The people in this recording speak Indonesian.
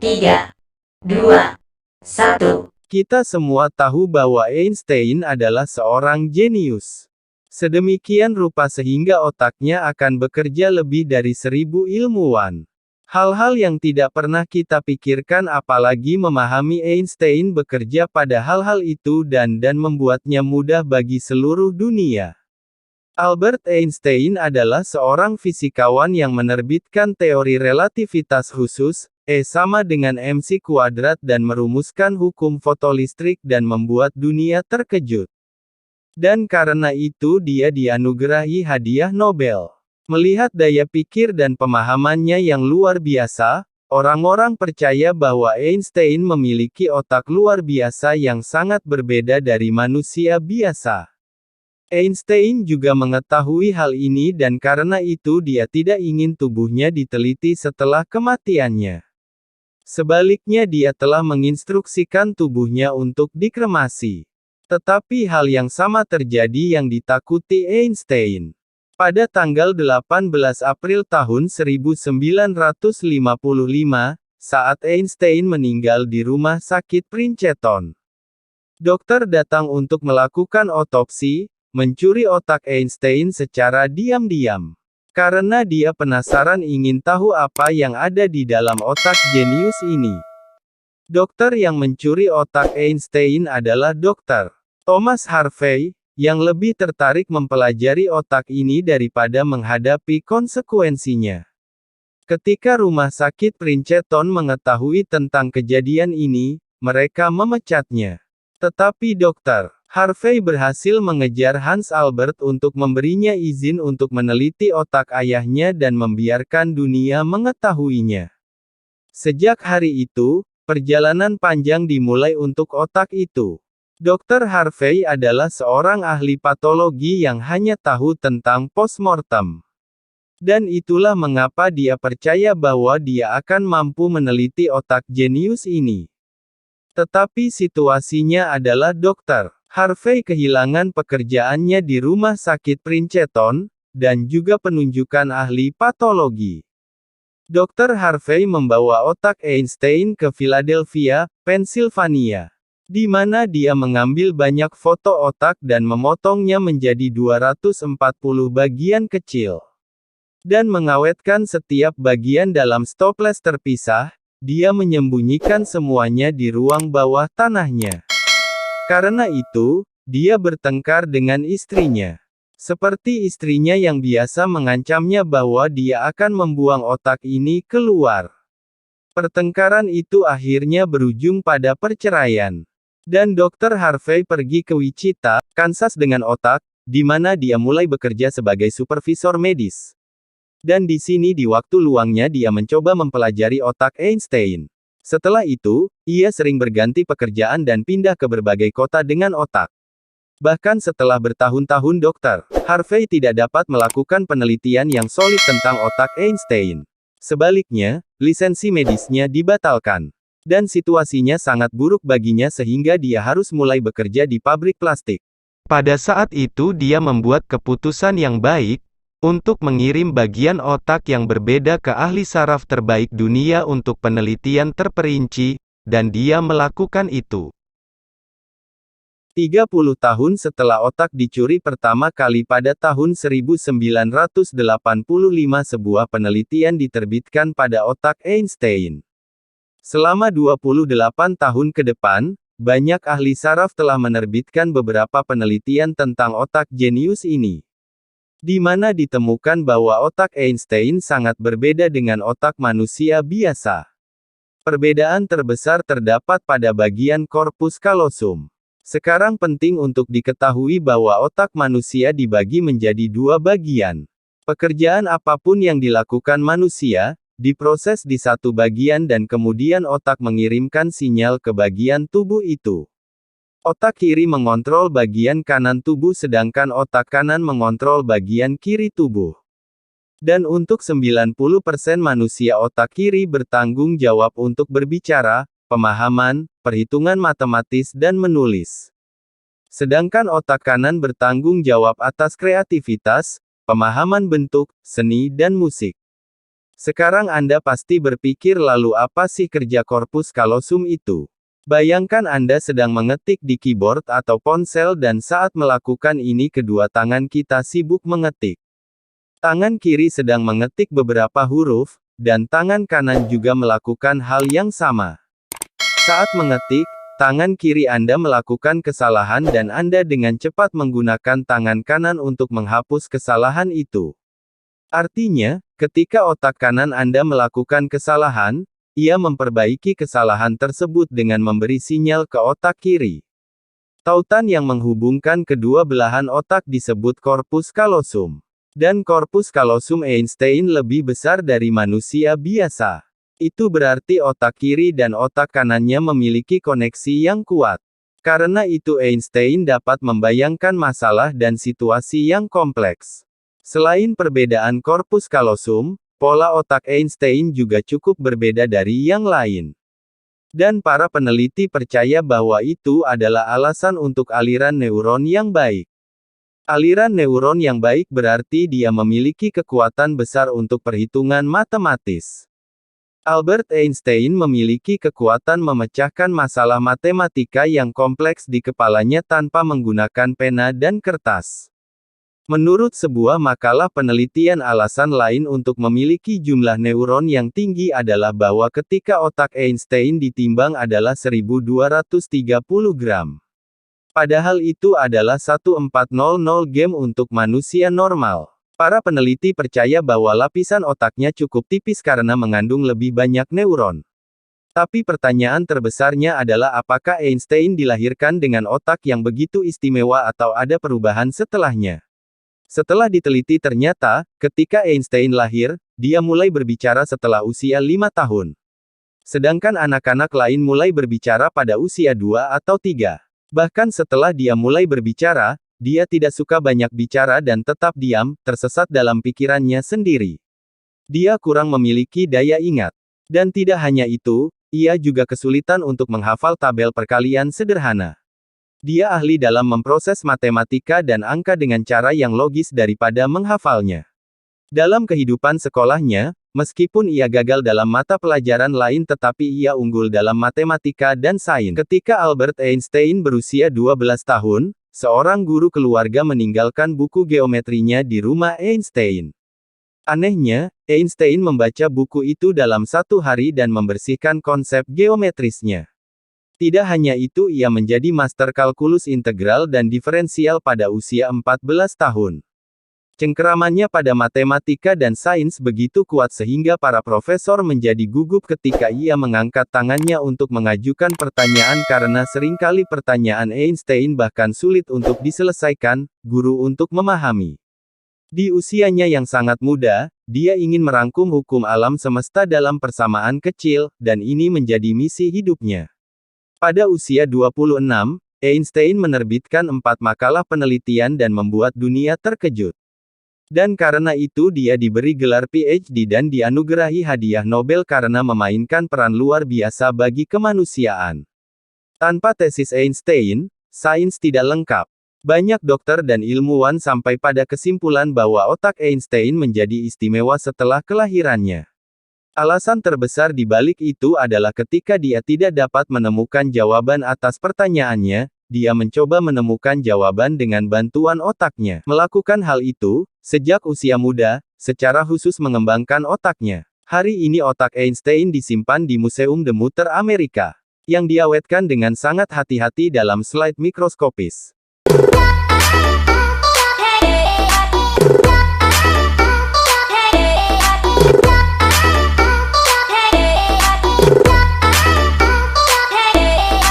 3, 2, 1. Kita semua tahu bahwa Einstein adalah seorang jenius. Sedemikian rupa sehingga otaknya akan bekerja lebih dari 1000 ilmuwan. Hal-hal yang tidak pernah kita pikirkan apalagi memahami Einstein bekerja pada hal-hal itu dan membuatnya mudah bagi seluruh dunia. Albert Einstein adalah seorang fisikawan yang menerbitkan teori relativitas khusus, E sama dengan mc kuadrat dan merumuskan hukum fotolistrik dan membuat dunia terkejut. Dan karena itu dia dianugerahi hadiah Nobel. Melihat daya pikir dan pemahamannya yang luar biasa, orang-orang percaya bahwa Einstein memiliki otak luar biasa yang sangat berbeda dari manusia biasa. Einstein juga mengetahui hal ini dan karena itu dia tidak ingin tubuhnya diteliti setelah kematiannya. Sebaliknya dia telah menginstruksikan tubuhnya untuk dikremasi. Tetapi hal yang sama terjadi yang ditakuti Einstein. Pada tanggal 18 April tahun 1955, saat Einstein meninggal di rumah sakit Princeton. Dokter datang untuk melakukan otopsi, mencuri otak Einstein secara diam-diam. Karena dia penasaran ingin tahu apa yang ada di dalam otak jenius ini. Dokter yang mencuri otak Einstein adalah Dr. Thomas Harvey, yang lebih tertarik mempelajari otak ini daripada menghadapi konsekuensinya. Ketika rumah sakit Princeton mengetahui tentang kejadian ini, mereka memecatnya. Tetapi Dr. Harvey berhasil mengejar Hans Albert untuk memberinya izin untuk meneliti otak ayahnya dan membiarkan dunia mengetahuinya. Sejak hari itu, perjalanan panjang dimulai untuk otak itu. Dr. Harvey adalah seorang ahli patologi yang hanya tahu tentang postmortem. Dan itulah mengapa dia percaya bahwa dia akan mampu meneliti otak jenius ini. Tetapi situasinya adalah Dr. Harvey kehilangan pekerjaannya di rumah sakit Princeton, dan juga penunjukan ahli patologi. Dr. Harvey membawa otak Einstein ke Philadelphia, Pennsylvania, di mana dia mengambil banyak foto otak dan memotongnya menjadi 240 bagian kecil. Dan mengawetkan setiap bagian dalam stoples terpisah, dia menyembunyikan semuanya di ruang bawah tanahnya. Karena itu, dia bertengkar dengan istrinya. Seperti istrinya yang biasa mengancamnya bahwa dia akan membuang otak ini keluar. Pertengkaran itu akhirnya berujung pada perceraian. Dan Dr. Harvey pergi ke Wichita, Kansas dengan otak, di mana dia mulai bekerja sebagai supervisor medis. Dan di sini di waktu luangnya dia mencoba mempelajari otak Einstein. Setelah itu, ia sering berganti pekerjaan dan pindah ke berbagai kota dengan otak. Bahkan setelah bertahun-tahun Dr. Harvey tidak dapat melakukan penelitian yang solid tentang otak Einstein. Sebaliknya, lisensi medisnya dibatalkan. Dan situasinya sangat buruk baginya sehingga dia harus mulai bekerja di pabrik plastik. Pada saat itu dia membuat keputusan yang baik, untuk mengirim bagian otak yang berbeda ke ahli saraf terbaik dunia untuk penelitian terperinci, dan dia melakukan itu. 30 tahun setelah otak dicuri pertama kali pada tahun 1985 sebuah penelitian diterbitkan pada otak Einstein. Selama 28 tahun ke depan, banyak ahli saraf telah menerbitkan beberapa penelitian tentang otak jenius ini. Di mana ditemukan bahwa otak Einstein sangat berbeda dengan otak manusia biasa. Perbedaan terbesar terdapat pada bagian korpus kalosum. Sekarang penting untuk diketahui bahwa otak manusia dibagi menjadi dua bagian. Pekerjaan apapun yang dilakukan manusia, diproses di satu bagian dan kemudian otak mengirimkan sinyal ke bagian tubuh itu. Otak kiri mengontrol bagian kanan tubuh sedangkan otak kanan mengontrol bagian kiri tubuh. Dan untuk 90% manusia otak kiri bertanggung jawab untuk berbicara, pemahaman, perhitungan matematis dan menulis. Sedangkan otak kanan bertanggung jawab atas kreativitas, pemahaman bentuk, seni dan musik. Sekarang Anda pasti berpikir lalu apa sih kerja korpus kalosum itu? Bayangkan Anda sedang mengetik di keyboard atau ponsel dan saat melakukan ini kedua tangan kita sibuk mengetik. Tangan kiri sedang mengetik beberapa huruf, dan tangan kanan juga melakukan hal yang sama. Saat mengetik, tangan kiri Anda melakukan kesalahan dan Anda dengan cepat menggunakan tangan kanan untuk menghapus kesalahan itu. Artinya, ketika otak kanan Anda melakukan kesalahan, ia memperbaiki kesalahan tersebut dengan memberi sinyal ke otak kiri. Tautan yang menghubungkan kedua belahan otak disebut korpus kalosum. Dan korpus kalosum Einstein lebih besar dari manusia biasa. Itu berarti otak kiri dan otak kanannya memiliki koneksi yang kuat. Karena itu Einstein dapat membayangkan masalah dan situasi yang kompleks. Selain perbedaan korpus kalosum, pola otak Einstein juga cukup berbeda dari yang lain. Dan para peneliti percaya bahwa itu adalah alasan untuk aliran neuron yang baik. Aliran neuron yang baik berarti dia memiliki kekuatan besar untuk perhitungan matematis. Albert Einstein memiliki kekuatan memecahkan masalah matematika yang kompleks di kepalanya tanpa menggunakan pena dan kertas. Menurut sebuah makalah penelitian alasan lain untuk memiliki jumlah neuron yang tinggi adalah bahwa ketika otak Einstein ditimbang adalah 1230 gram. Padahal itu adalah 1400 gram untuk manusia normal. Para peneliti percaya bahwa lapisan otaknya cukup tipis karena mengandung lebih banyak neuron. Tapi pertanyaan terbesarnya adalah apakah Einstein dilahirkan dengan otak yang begitu istimewa atau ada perubahan setelahnya? Setelah diteliti ternyata, ketika Einstein lahir, dia mulai berbicara setelah usia 5 tahun. Sedangkan anak-anak lain mulai berbicara pada usia 2 atau 3. Bahkan setelah dia mulai berbicara, dia tidak suka banyak bicara dan tetap diam, tersesat dalam pikirannya sendiri. Dia kurang memiliki daya ingat. Dan tidak hanya itu, ia juga kesulitan untuk menghafal tabel perkalian sederhana. Dia ahli dalam memproses matematika dan angka dengan cara yang logis daripada menghafalnya. Dalam kehidupan sekolahnya, meskipun ia gagal dalam mata pelajaran lain tetapi ia unggul dalam matematika dan sains. Ketika Albert Einstein berusia 12 tahun, seorang guru keluarga meninggalkan buku geometrinya di rumah Einstein. Anehnya, Einstein membaca buku itu dalam 1 hari dan membersihkan konsep geometrisnya. Tidak hanya itu ia menjadi master kalkulus integral dan diferensial pada usia 14 tahun. Cengkeramannya pada matematika dan sains begitu kuat sehingga para profesor menjadi gugup ketika ia mengangkat tangannya untuk mengajukan pertanyaan karena seringkali pertanyaan Einstein bahkan sulit untuk diselesaikan, guru untuk memahami. Di usianya yang sangat muda, dia ingin merangkum hukum alam semesta dalam persamaan kecil, dan ini menjadi misi hidupnya. Pada usia 26, Einstein menerbitkan 4 makalah penelitian dan membuat dunia terkejut. Dan karena itu dia diberi gelar PhD dan dianugerahi hadiah Nobel karena memainkan peran luar biasa bagi kemanusiaan. Tanpa tesis Einstein, sains tidak lengkap. Banyak dokter dan ilmuwan sampai pada kesimpulan bahwa otak Einstein menjadi istimewa setelah kelahirannya. Alasan terbesar di balik itu adalah ketika dia tidak dapat menemukan jawaban atas pertanyaannya, dia mencoba menemukan jawaban dengan bantuan otaknya. Melakukan hal itu, sejak usia muda, secara khusus mengembangkan otaknya. Hari ini otak Einstein disimpan di Museum The Mutter Amerika, yang diawetkan dengan sangat hati-hati dalam slide mikroskopis.